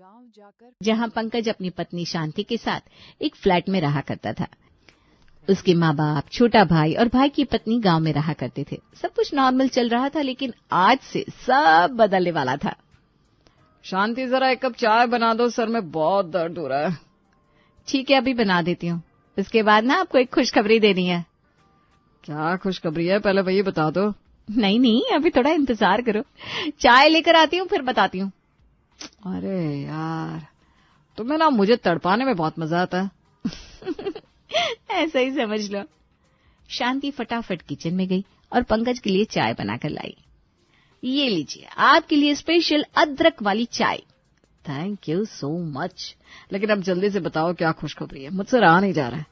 गांव जाकर जहां पंकज अपनी पत्नी शांति के साथ एक फ्लैट में रहा करता था। उसके माँ बाप, छोटा भाई और भाई की पत्नी गांव में रहा करते थे। सब कुछ नॉर्मल चल रहा था, लेकिन आज से सब बदलने वाला था। शांति, जरा एक कप चाय बना दो, सर में बहुत दर्द हो रहा है। ठीक है, अभी बना देती हूँ। उसके बाद ना आपको एक खुशखबरी देनी है। क्या खुशखबरी है, पहले वही बता दो। नहीं, अभी थोड़ा इंतजार करो, चाय लेकर आती हूँ फिर बताती हूँ। अरे यार, तुम्हें ना मुझे तड़पाने में बहुत मजा आता है। ऐसा ही समझ लो। शांति फटाफट किचन में गई और पंकज के लिए चाय बनाकर लाई। ये लीजिए, आपके लिए स्पेशल अदरक वाली चाय। Thank you so much. लेकिन अब जल्दी से बताओ क्या खुशखबरी है, मुझसे रहा नहीं जा रहा है।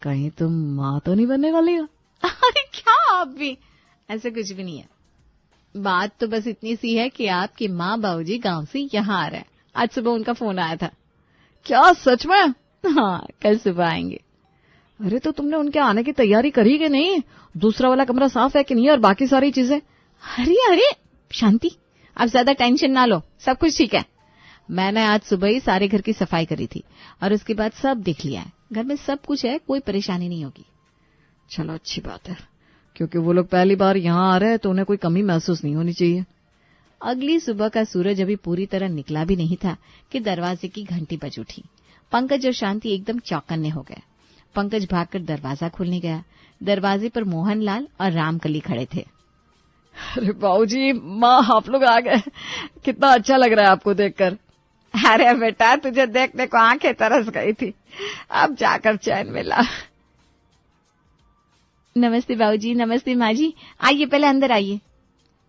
कहीं तुम माँ तो नहीं बनने वाली हो? अरे क्या आप भी, ऐसा कुछ भी नहीं है। बात तो बस इतनी सी है कि आपके माँ बाबूजी गांव से यहाँ आ रहे हैं। आज सुबह उनका फोन आया था। क्या, सच में? हाँ, कल सुबह आएंगे। अरे तो तुमने उनके आने की तैयारी करी कि नहीं? दूसरा वाला कमरा साफ है कि नहीं, और बाकी सारी चीजें? अरे शांति, आप ज्यादा टेंशन ना लो, सब कुछ ठीक है। मैंने आज सुबह ही सारे घर की सफाई करी थी और उसके बाद सब देख लिया है। घर में सब कुछ है, कोई परेशानी नहीं होगी। चलो अच्छी बात है, क्योंकि वो लोग पहली बार यहाँ आ रहे हैं तो उन्हें कोई कमी महसूस नहीं होनी चाहिए। अगली सुबह का सूरज अभी पूरी तरह निकला भी नहीं था कि दरवाजे की घंटी बज उठी। पंकज और शांति एकदम चौकन्ने हो गए। पंकज भागकर दरवाजा खोलने गया। दरवाजे पर मोहनलाल और रामकली खड़े थे। अरे बाबूजी, माँ, आप लोग आ गए। कितना अच्छा लग रहा है आपको देखकर। अरे बेटा, तुझे देखने को आंखें तरस गई थी, अब जाकर चैन मिला। नमस्ते बाबूजी, नमस्ते माँ जी, आइए पहले अंदर आइए।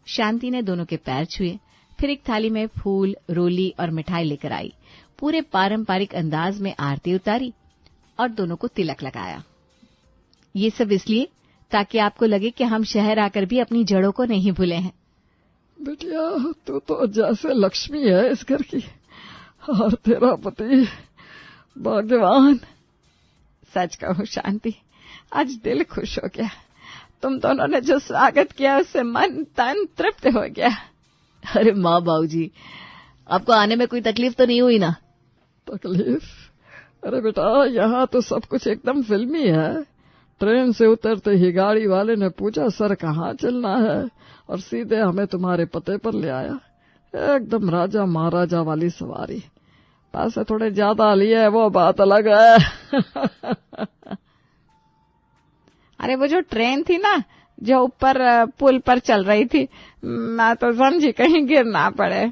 शांति ने दोनों के पैर छुए, फिर एक थाली में फूल, रोली और मिठाई लेकर आई। पूरे पारंपरिक अंदाज में आरती उतारी और दोनों को तिलक लगाया। ये सब इसलिए ताकि आपको लगे कि हम शहर आकर भी अपनी जड़ों को नहीं भूले हैं। बेटिया, तू तो जैसे लक्ष्मी है इस घर की, और तेरा पति भाग्यवान। सच कहूं शांति, आज दिल खुश हो गया। तुम दोनों ने जो स्वागत किया उससे मन तन तृप्त हो गया। अरे माँ, बाबूजी, आपको आने में कोई तकलीफ तो नहीं हुई ना? तकलीफ? अरे बेटा, यहाँ तो सब कुछ एकदम फिल्मी है। ट्रेन से उतरते ही गाड़ी वाले ने पूछा सर कहाँ चलना है, और सीधे हमें तुम्हारे पते पर ले आया। एकदम राजा महाराजा वाली सवारी। पैसे थोड़े ज्यादा लिए, वो बात अलग है। अरे वो जो ट्रेन थी ना, जो ऊपर पुल पर चल रही थी, मैं तो समझी कहीं गिर ना पड़े।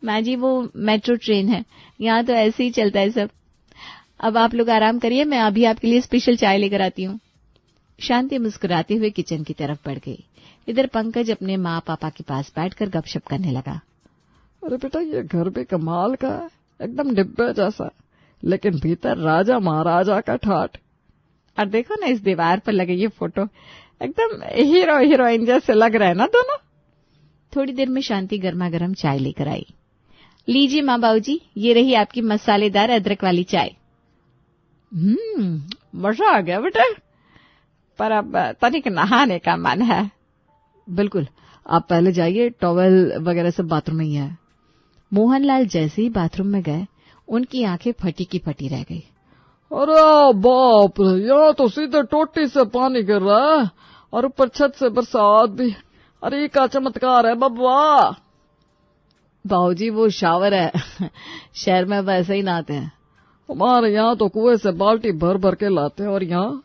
माँ जी, वो मेट्रो ट्रेन है, यहाँ तो ऐसे ही चलता है सब। अब आप लोग आराम करिए, मैं अभी आपके लिए स्पेशल चाय लेकर आती हूँ। शांति मुस्कुराते हुए किचन की तरफ बढ़ गई। इधर पंकज अपने माँ पापा के पास बैठकर गपशप करने लगा। अरे बेटा, ये घर भी कमाल का है, एकदम डिब्बे जैसा, लेकिन भीतर राजा महाराजा का ठाठ। और देखो ना, इस दीवार पर लगे ये फोटो एकदम हीरो हीरोइन जैसे लग रहे हैं ना दोनों। थोड़ी देर में शांति गर्मा गर्म चाय लेकर आई। लीजिए माँ बाबूजी, ये रही आपकी मसालेदार अदरक वाली चाय। मजा आ गया बेटा, पर अब तनिक नहाने का मन है। बिल्कुल, आप पहले जाइए, टॉवेल वगैरह सब बाथरूम में ही है। मोहनलाल जैसे ही बाथरूम में गए, उनकी आंखें फटी की फटी रह गई। अरे बाप रे, यहाँ तो सीधे टोटी से पानी गिर रहा है, और ऊपर छत से बरसात भी। अरे क्या चमत्कार है बब्बा। बाबूजी, वो शावर है, शहर में वैसे ही नहाते हैं। हमारे यहाँ तो कुएं से बाल्टी भर भर के लाते हैं, और यहाँ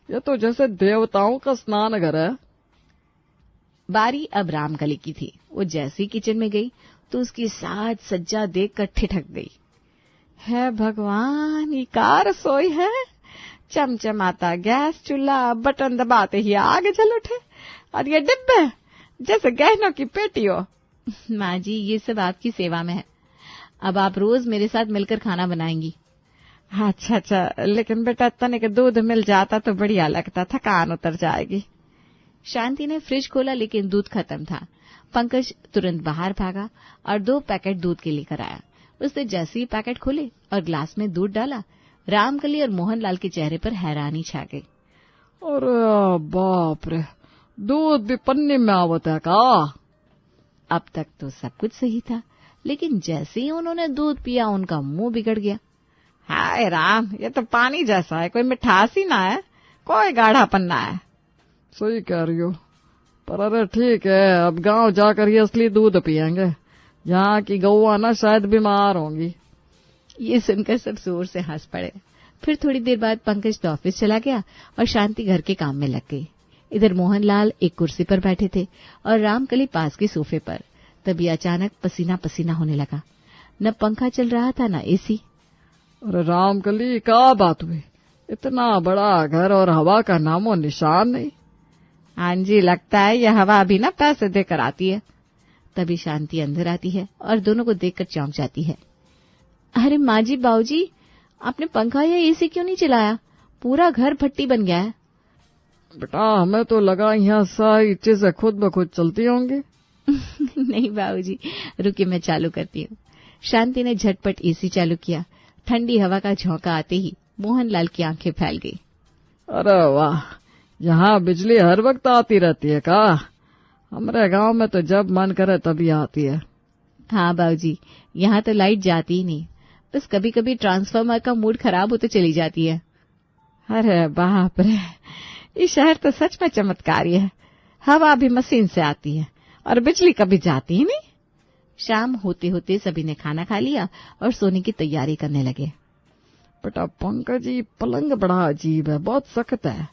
ये तो जैसे देवताओं का स्नान घर है। बारी अब रामकली की थी। वो जैसी किचन में गई तो उसकी साज सज्जा देखकर ठिठक गई। है भगवान, ये का रसोई है? चमचमाता गैस चूल्हा, बटन दबाते ही आग जल उठे, और ये डिब्बे जैसे गहनों की पेटी हो। माँ जी, ये सब आपकी सेवा में है। अब आप रोज मेरे साथ मिलकर खाना बनाएंगी। अच्छा, लेकिन बेटा तनिक दूध मिल जाता तो बढ़िया लगता, थकान उतर जाएगी। शांति ने फ्रिज खोला, लेकिन दूध खत्म था। पंकज तुरंत बाहर भागा और 2 पैकेट दूध के लेकर आया। उसने जैसे ही पैकेट खोले और ग्लास में दूध डाला, रामकली और मोहनलाल के चेहरे पर हैरानी छा गई। अरे बाप रे, दूध भी पन्नी में आवत है का? अब तक तो सब कुछ सही था, लेकिन जैसे ही उन्होंने दूध पिया उनका मुंह बिगड़ गया। हाय राम, ये तो पानी जैसा है, कोई मिठास ही ना है, कोई गाढ़ापन ना है। सही कह रही हो, पर अरे ठीक है, अब गांव जाकर ही असली दूध पियेंगे। यहाँ की गौआ ना शायद बीमार होंगी। ये सुनकर सब जोर से हंस पड़े। फिर थोड़ी देर बाद पंकज तो ऑफिस चला गया और शांति घर के काम में लग गई। इधर मोहनलाल एक कुर्सी पर बैठे थे और रामकली पास के सोफे पर। तभी अचानक पसीना पसीना होने लगा। न पंखा चल रहा था न एसी। अरे रामकली, क्या बात हुई? इतना बड़ा घर और हवा का नामो निशान नहीं। हाँ जी, लगता है ये हवा अभी ना पैसे देकर आती है। तभी शांति अंदर आती है और दोनों को देखकर चौंक जाती है। अरे माँ जी, बाबूजी, आपने पंखा या एसी क्यों नहीं चलाया? पूरा घर भट्टी बन गया है। बेटा, हमें तो लगा यहाँ सारी चीजें खुद ब खुद चलती होंगी। नहीं बाबूजी, रुकिए मैं चालू करती हूँ। शांति ने झटपट एसी चालू किया। ठंडी हवा का झोंका आते ही मोहनलाल की आंखें फैल गई। अरे वाह, यहाँ बिजली हर वक्त आती रहती है का? हमारे गांव में तो जब मन करे तभी आती है। हाँ बाबूजी, यहाँ तो लाइट जाती ही नहीं, बस कभी कभी ट्रांसफार्मर का मूड खराब होते चली जाती है। अरे बाप रे, ये शहर तो सच में चमत्कारी है। हवा भी मशीन से आती है और बिजली कभी जाती ही नहीं। शाम होते होते सभी ने खाना खा लिया और सोने की तैयारी करने लगे। बेटा पंकज जी, पलंग बड़ा अजीब है, बहुत सख्त है।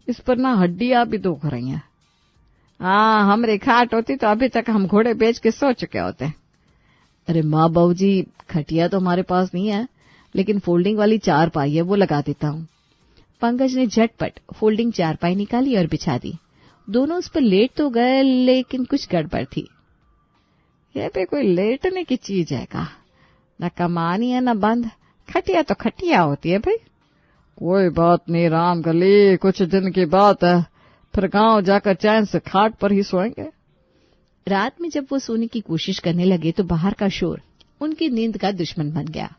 इस पर ना हड्डियां भी दुख रही हैं। हाँ, हमारी खाट होती तो अभी तक हम घोड़े बेच के सो चुके होते। अरे माँ बाबूजी, खटिया तो हमारे पास नहीं है, लेकिन फोल्डिंग वाली चारपाई है, वो लगा देता हूँ। पंकज ने झटपट फोल्डिंग चारपाई निकाली और बिछा दी। दोनों उस पर लेट तो गए, लेकिन कुछ गड़बड़ थी। ये भी कोई लेटने की चीज है का? न कमानी है न बंद। खटिया तो खटिया होती है भाई। कोई बात नहीं रामकली, कुछ दिन की बात है, फिर गांव जाकर चैन से खाट पर ही सोएंगे। रात में जब वो सोने की कोशिश करने लगे तो बाहर का शोर उनकी नींद का दुश्मन बन गया।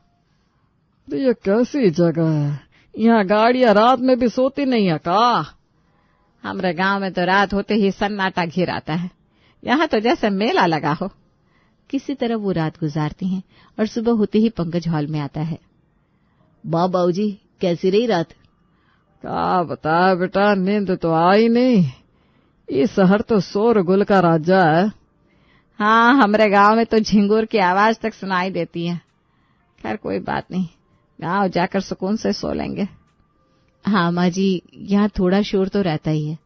तो ये कैसी जगह है? यहाँ गाड़ियां रात में भी सोती नहीं है का? हमारे गांव में तो रात होते ही सन्नाटा घिर आता है। यहाँ तो जैसे मेला लगा हो। किसी तरह वो रात गुजारती हैं और सुबह होते ही पंकज हॉल में आता है। माँ बाबूजी, कैसी रही रात? क्या बता बेटा, नींद तो आई नहीं। ये शहर तो शोर गुल का राजा है। हाँ, हमारे गांव में तो झिंगुर की आवाज तक सुनाई देती है। खैर कोई बात नहीं, गांव जाकर सुकून से सो लेंगे। हाँ माँ जी, यहाँ थोड़ा शोर तो रहता ही है,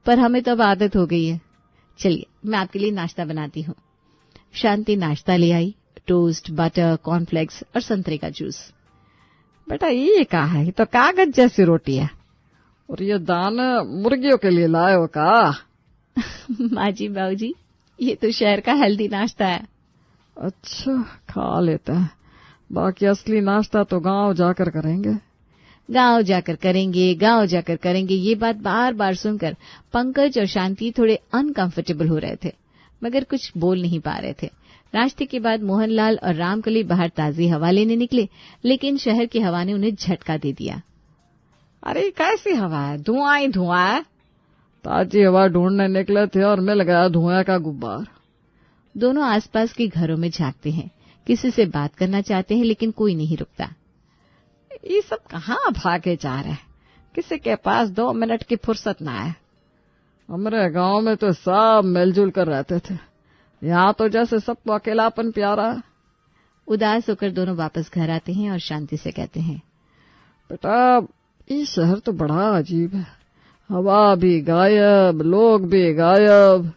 पर हमें तो अब आदत हो गई है। चलिए मैं आपके लिए नाश्ता बनाती हूँ। शांति नाश्ता ले आई। टोस्ट, बटर, कॉर्नफ्लेक्स और संतरे का जूस। बेटा ये क्या है? ये तो कागज जैसी रोटी है। और ये दाना मुर्गियों के लिए लाए हो का? माँ जी, बाबूजी, ये तो शहर का हेल्दी नाश्ता है। अच्छा, खा लेते हैं। बाकी असली नाश्ता तो गांव जाकर करेंगे। गांव जाकर करेंगे, गांव जाकर करेंगे, ये बात बार बार सुनकर पंकज और शांति थोड़े अनकंफर्टेबल हो रहे थे, मगर कुछ बोल नहीं पा रहे थे। नाश्ते के बाद मोहनलाल और रामकली बाहर ताजी हवा लेने निकले, लेकिन शहर की हवा ने उन्हें झटका दे दिया। अरे कैसी हवा है? धुआं ही धुआं है। ताजी हवा ढूंढने निकले थे और मिल गया धुआं का गुब्बार। दोनों आसपास के घरों में झांकते हैं, किसी से बात करना चाहते हैं, लेकिन कोई नहीं रुकता। ये सब कहाँ भागे जा रहे हैं? किसी के पास 2 मिनट की फुर्सत ना है। हमारे गांव में तो सब मिलजुल कर रहते थे, यहाँ तो जैसे सबको अकेलापन प्यारा है। उदास होकर दोनों वापस घर आते हैं और शांति से कहते हैं, बेटा ये शहर तो बड़ा अजीब है। हवा भी गायब, लोग भी गायब।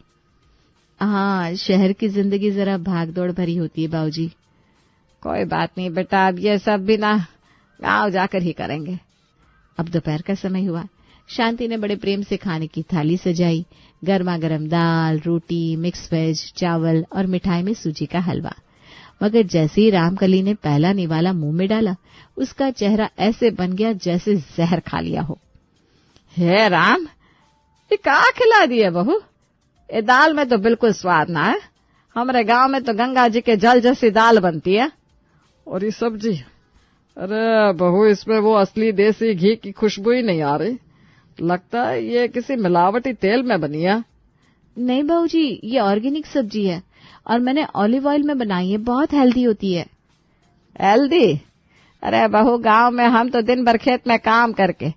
हाँ, शहर की जिंदगी जरा भागदौड़ भरी होती है बाबूजी। कोई बात नहीं बेटा, अब ये सब भी ना गाँव जाकर ही करेंगे। अब दोपहर का समय हुआ। शांति ने बड़े प्रेम से खाने की थाली सजाई। गर्मा गर्म दाल, रोटी, मिक्स वेज, चावल और मिठाई में सूजी का हलवा। मगर जैसे ही रामकली ने पहला निवाला मुंह में डाला, उसका चेहरा ऐसे बन गया जैसे जहर खा लिया हो। हे राम, ये क्या खिला दिए बहू? ये दाल में तो बिल्कुल स्वाद ना है। हमारे गांव में तो गंगा जी के जल जैसी दाल बनती है। और ये सब्जी, अरे बहू, इसमें वो असली देसी घी की खुशबू ही नहीं आ रही। लगता है ये किसी मिलावटी तेल में बनी है। नहीं बाबूजी, ये ऑर्गेनिक सब्जी है, और मैंने ऑलिव ऑयल में बनाई है, बहुत हेल्दी होती है। हेल्दी? अरे बहू, गांव में हम तो दिन भर खेत में काम करके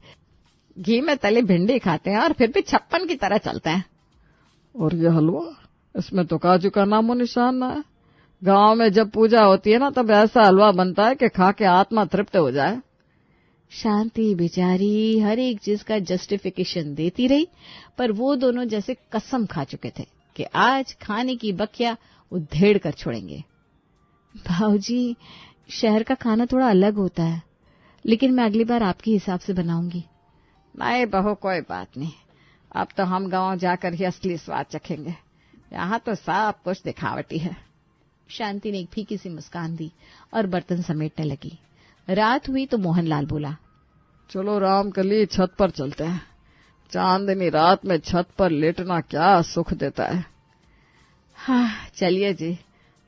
घी में तली भिंडी खाते हैं और फिर भी 56 की तरह चलते हैं। और ये हलवा, इसमें तो काजू का नामो निशान ना है। गांव में जब पूजा होती है ना, तब ऐसा हलवा बनता है कि खा के आत्मा तृप्त हो जाए। शांति बेचारी हर एक चीज का जस्टिफिकेशन देती रही, पर वो दोनों जैसे कसम खा चुके थे कि आज खाने की बखिया उधेड़ कर छोड़ेंगे। भाऊजी, शहर का खाना थोड़ा अलग होता है, लेकिन मैं अगली बार आपके हिसाब से बनाऊंगी। नहीं बहू, कोई बात नहीं। अब तो हम गांव जाकर ही असली स्वाद चखेंगे। यहाँ तो सब कुछ दिखावटी है। शांति ने एक फीकी सी मुस्कान दी और बर्तन समेटने लगी। रात हुई तो मोहनलाल बोला, चलो रामकली, छत पर चलते हैं। चांदनी रात में छत पर लेटना क्या सुख देता है। हाँ चलिए जी,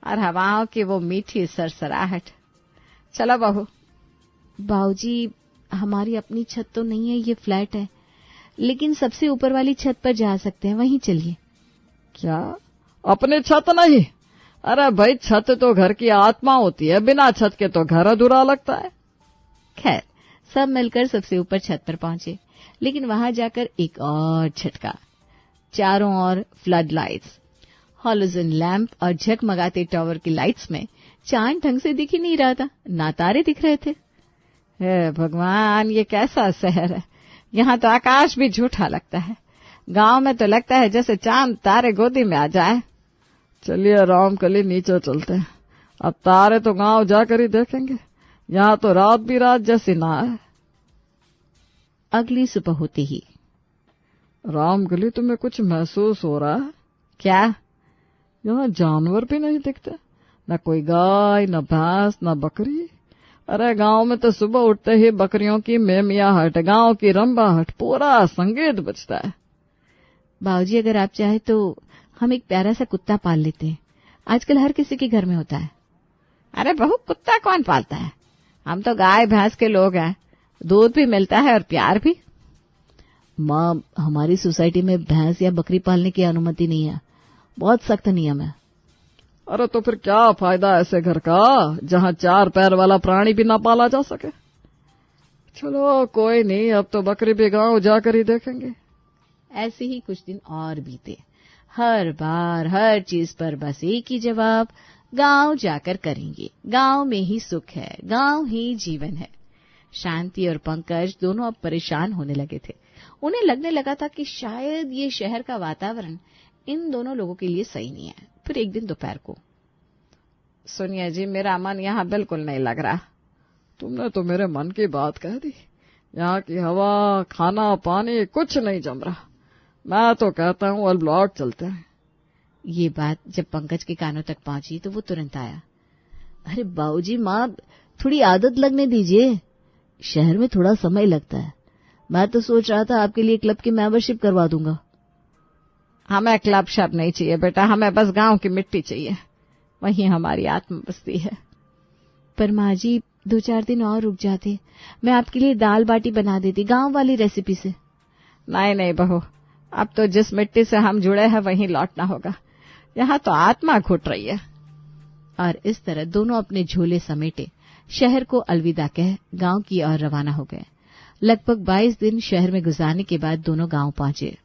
और हवाओं की वो मीठी सरसराहट। चलो बहू। बाऊजी, हमारी अपनी छत तो नहीं है, ये फ्लैट है, लेकिन सबसे ऊपर वाली छत पर जा सकते हैं, वहीं चलिए। क्या अपनी छत नहीं? अरे भाई, छत तो घर की आत्मा होती है, बिना छत के तो घर अधूरा लगता है। खैर, सब मिलकर सबसे ऊपर छत पर पहुंचे, लेकिन वहां जाकर एक और झटका। चारों ओर फ्लड लाइट्स, हॉलोजन लैंप और झगमगाते टावर की लाइट्स में चांद ढंग से दिख ही नहीं रहा था, ना तारे दिख रहे थे। हे भगवान, ये कैसा शहर है। यहाँ तो आकाश भी झूठा लगता है। गांव में तो लगता है जैसे चांद तारे गोदी में आ जाए। चलिए रामकली, नीचे चलते हैं। अब तारे तो गांव जाकर ही देखेंगे, यहाँ तो रात भी रात जैसी ना है। अगली सुबह होते ही, रामकली, तुम्हें कुछ महसूस हो रहा है क्या? यहाँ जानवर भी नहीं दिखते, न कोई गाय, न भैंस, न बकरी। अरे गांव में तो सुबह उठते ही बकरियों की मेमियाहट, गांव की रंबाहट, पूरा संगीत बजता है। बाबूजी, अगर आप चाहे तो हम एक प्यारा सा कुत्ता पाल लेते हैं, आजकल हर किसी के घर में होता है। अरे बहू, कुत्ता कौन पालता है? हम तो गाय भैंस के लोग हैं, दूध भी मिलता है और प्यार भी। माँ, हमारी सोसाइटी में भैंस या बकरी पालने की अनुमति नहीं है, बहुत सख्त नियम है। अरे तो फिर क्या फायदा ऐसे घर का जहाँ 4 पैर वाला प्राणी भी ना पाला जा सके। चलो कोई नहीं, अब तो बकरी भी गांव जाकर ही देखेंगे। ऐसे ही कुछ दिन और बीते। हर बार हर चीज पर बस एक ही जवाब, गांव जाकर करेंगे, गांव में ही सुख है, गांव ही जीवन है। शांति और पंकज दोनों अब परेशान होने लगे थे। उन्हें लगने लगा था कि शायद ये शहर का वातावरण इन दोनों लोगों के लिए सही नहीं है। फिर एक दिन दोपहर को, सुनिए जी, मेरा मन यहाँ बिल्कुल नहीं लग रहा। तुमने तो मेरे मन की बात कह दी। यहाँ की हवा, खाना, पानी कुछ नहीं जम रहा। मैं तो कहता हूँ अब लौट चलते हैं। ये बात जब पंकज के कानों तक पहुंची तो वो तुरंत आया। अरे बाबूजी, माँ, थोड़ी आदत लगने दीजिए, शहर में थोड़ा समय लगता है। मैं तो सोच रहा था आपके लिए क्लब की मेंबरशिप करवा दूंगा। हमें क्लब शब नहीं चाहिए बेटा, हमें बस गांव की मिट्टी चाहिए, वहीं हमारी आत्मा बसती है। पर माँ जी, 2-4 दिन और रुक जाते, मैं आपके लिए दाल बाटी बना देती गांव वाली रेसिपी से। नहीं नहीं बहू, अब तो जिस मिट्टी से हम जुड़े हैं वहीं लौटना होगा। यहाँ तो आत्मा घुट रही है। और इस तरह दोनों अपने झोले समेटे शहर को अलविदा कह गांव की ओर रवाना हो गए। लगभग 22 दिन शहर में गुजारने के बाद दोनों गांव पहुंचे।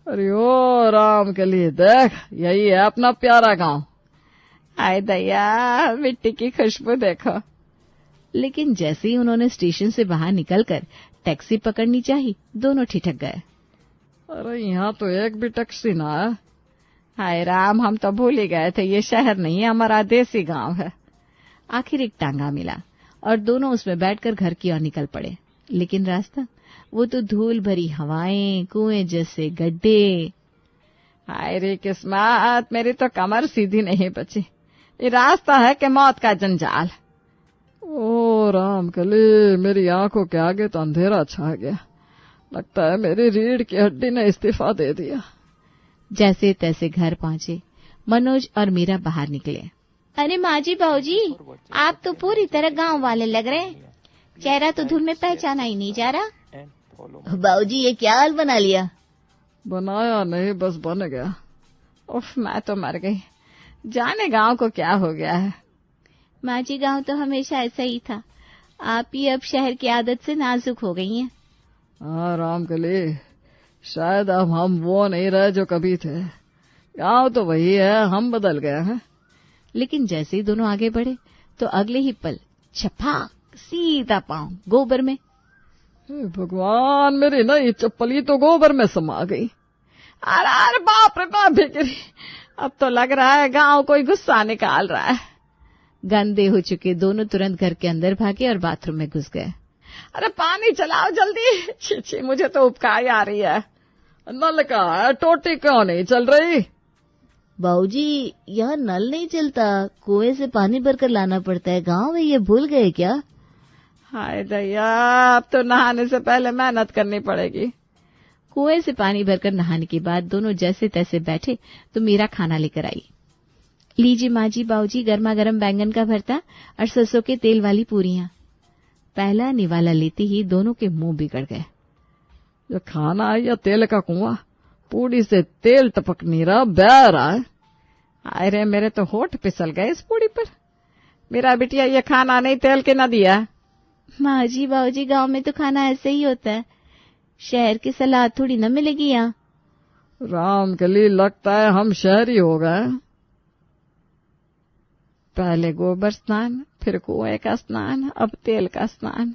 अरे ओ राम के लिए देख, यही है अपना प्यारा गांव। आए दया, मिट्टी की खुशबू देखो। लेकिन जैसे ही उन्होंने स्टेशन से बाहर निकलकर टैक्सी पकड़नी चाही, दोनों ठिठक गए। अरे यहाँ तो एक भी टैक्सी ना है। हाय राम, हम तो भूल ही गए थे, ये शहर नहीं है, हमारा देसी गांव है। आखिर एक टांगा मिला और दोनों उसमें बैठकर घर की ओर निकल पड़े। लेकिन रास्ता, वो तो धूल भरी हवाएं, कुएं जैसे गड्ढे। हाय रे किस्मत, मेरी तो कमर सीधी नहीं बची। ये रास्ता है कि मौत का जंजाल। ओ राम कली, मेरी आंखों के आगे तो अंधेरा छा गया। लगता है मेरी रीढ़ की हड्डी ने इस्तीफा दे दिया। जैसे तैसे घर पहुंचे, मनोज और मीरा बाहर निकले। अरे माँ जी, भाऊजी, आप तो पूरी तरह गांव वाले लग रहे हैं। चेहरा तो धुल में पहचाना ही नहीं जा रहा। बाबूजी, ये क्या हाल बना लिया? बनाया नहीं, बस बन गया। उफ, मैं तो मर गई। जाने गांव को क्या हो गया है। माँ जी गाँव तो हमेशा ऐसा ही था, आप ही अब शहर की आदत से नाजुक हो गई हैं। हाँ रामकली, शायद अब हम वो नहीं रहे जो कभी थे। गांव तो वही है, हम बदल गए हैं। लेकिन जैसे ही दोनों आगे बढ़े तो अगले ही पल छपाक सीधा पांव गोबर में। हे भगवान, मेरी नई चप्पली तो गोबर में समा गई। अरे बाप रे बाप भिखरी, अब तो लग रहा है गांव कोई गुस्सा निकाल रहा है। गंदे हो चुके दोनों तुरंत घर के अंदर भागे और बाथरूम में घुस गए। अरे पानी चलाओ जल्दी, छी छी मुझे तो उपकाई आ रही है। नल का है, टोटी क्यों नहीं चल रही? बाबूजी, यहाँ नल नहीं चलता, कुएं से पानी भरकर लाना पड़ता है। गांव में ये भूल गए क्या? हाय दया, अब तो नहाने से पहले मेहनत करनी पड़ेगी। कुएं से पानी भरकर नहाने के बाद दोनों जैसे तैसे बैठे तो मीरा खाना लेकर आई। लीजिए माँ जी, बाबूजी, गर्मा गर्म बैंगन का भरता और सरसों के तेल वाली पूरियां। पहला निवाला लेते ही दोनों के मुंह बिगड़ गए। ये खाना है या तेल का कुआं? पूड़ी से तेल टपक नहीं रहा, बह रहा है। अरे मेरे तो होठ फिसल गए इस पूड़ी पर। मेरा बिटिया ये खाना नहीं तेल के न दिया। माँ जी बाबूजी, गाँव में तो खाना ऐसे ही होता है, शहर की सलाद थोड़ी न मिलेगी यहाँ। रामकली, लगता है हम शहरी हो गए। पहले गोबर स्नान, फिर कुएं का स्नान, अब तेल का स्नान।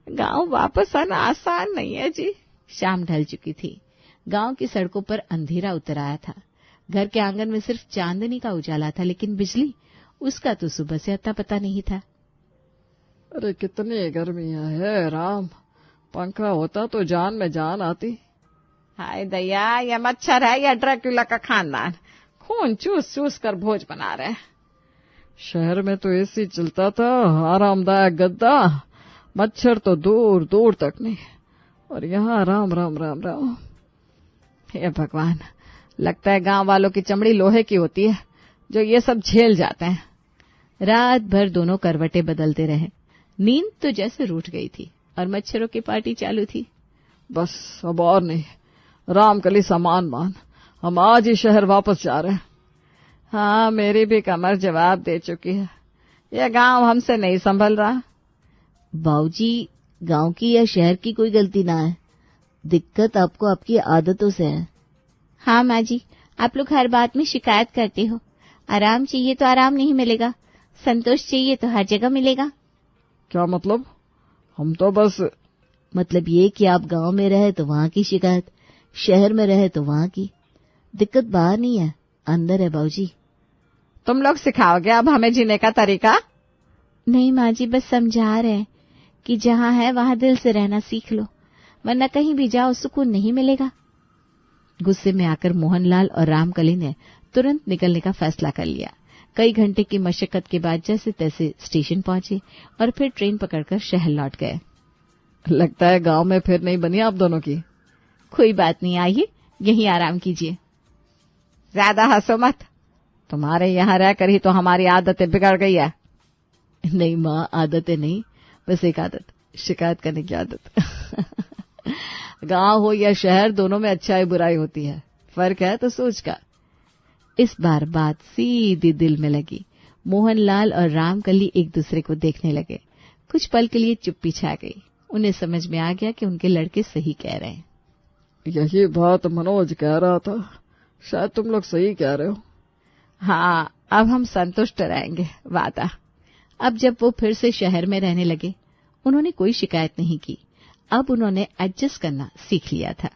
गांव वापस आना आसान नहीं है जी। शाम ढल चुकी थी। गांव की सड़कों पर अंधेरा उतर आया था। घर के आंगन में सिर्फ चांदनी का उजाला था, लेकिन बिजली, उसका तो सुबह से अता पता नहीं था। अरे कितनी गर्मियां है राम, पंखा होता तो जान में जान आती। हाय दया, ये मच्छर है या ड्रैकुला का खानदान, खून चूस चूस कर भोज बना रहे। शहर में तो एसी चलता था, आरामदायक गद्दा, मच्छर तो दूर दूर तक नहीं। और यहाँ राम राम राम राम। हे भगवान, लगता है गांव वालों की चमड़ी लोहे की होती है जो ये सब झेल जाते हैं। रात भर दोनों करवटें बदलते रहे। नींद तो जैसे रूठ गई थी और मच्छरों की पार्टी चालू थी। बस अब और नहीं, रामकली सामान मान, हम आज ही शहर वापस जा रहे हैं। हाँ, मेरी भी कमर जवाब दे चुकी है, ये गांव हमसे नहीं संभल रहा। बाबूजी, गांव की या शहर की कोई गलती ना है, दिक्कत आपको आपकी आदतों से है। हाँ माँ जी, आप लोग हर बात में शिकायत करते हो। आराम चाहिए तो आराम नहीं मिलेगा, संतोष चाहिए तो हर जगह मिलेगा। क्या मतलब? हम तो बस मतलब ये कि आप गांव में रहे तो वहाँ की शिकायत, शहर में रहे तो वहाँ की। दिक्कत बाहर नहीं है, अंदर है बाबूजी। तुम लोग सिखाओगे अब हमें जीने का तरीका? नहीं माँ जी, बस समझा रहे हैं कि जहाँ है वहाँ दिल से रहना सीख लो, वरना कहीं भी जाओ सुकून नहीं मिलेगा। गुस्से में आकर मोहनलाल और रामकली ने तुरंत निकलने का फैसला कर लिया। कई घंटे की मशक्कत के बाद जैसे तैसे स्टेशन पहुंचे और फिर ट्रेन पकड़कर शहर लौट गए। लगता है गांव में फिर नहीं बनी आप दोनों की। कोई बात नहीं, आइए यहीं आराम कीजिए। ज्यादा हंसो मत, तुम्हारे यहाँ रहकर ही तो हमारी आदतें बिगड़ गई है। नहीं माँ, आदतें नहीं, बस एक आदत, शिकायत करने की आदत। गांव हो या शहर, दोनों में अच्छाई बुराई होती है, फर्क है तो सोच का। इस बार बात सीधी दिल में लगी। मोहनलाल और रामकली एक दूसरे को देखने लगे। कुछ पल के लिए चुप्पी छा गई। उन्हें समझ में आ गया कि उनके लड़के सही कह रहे हैं। यही बात मनोज कह रहा था, शायद तुम लोग सही कह रहे हो। हाँ, अब हम संतुष्ट रहेंगे, वादा। अब जब वो फिर से शहर में रहने लगे, उन्होंने कोई शिकायत नहीं की। अब उन्होंने एडजस्ट करना सीख लिया था।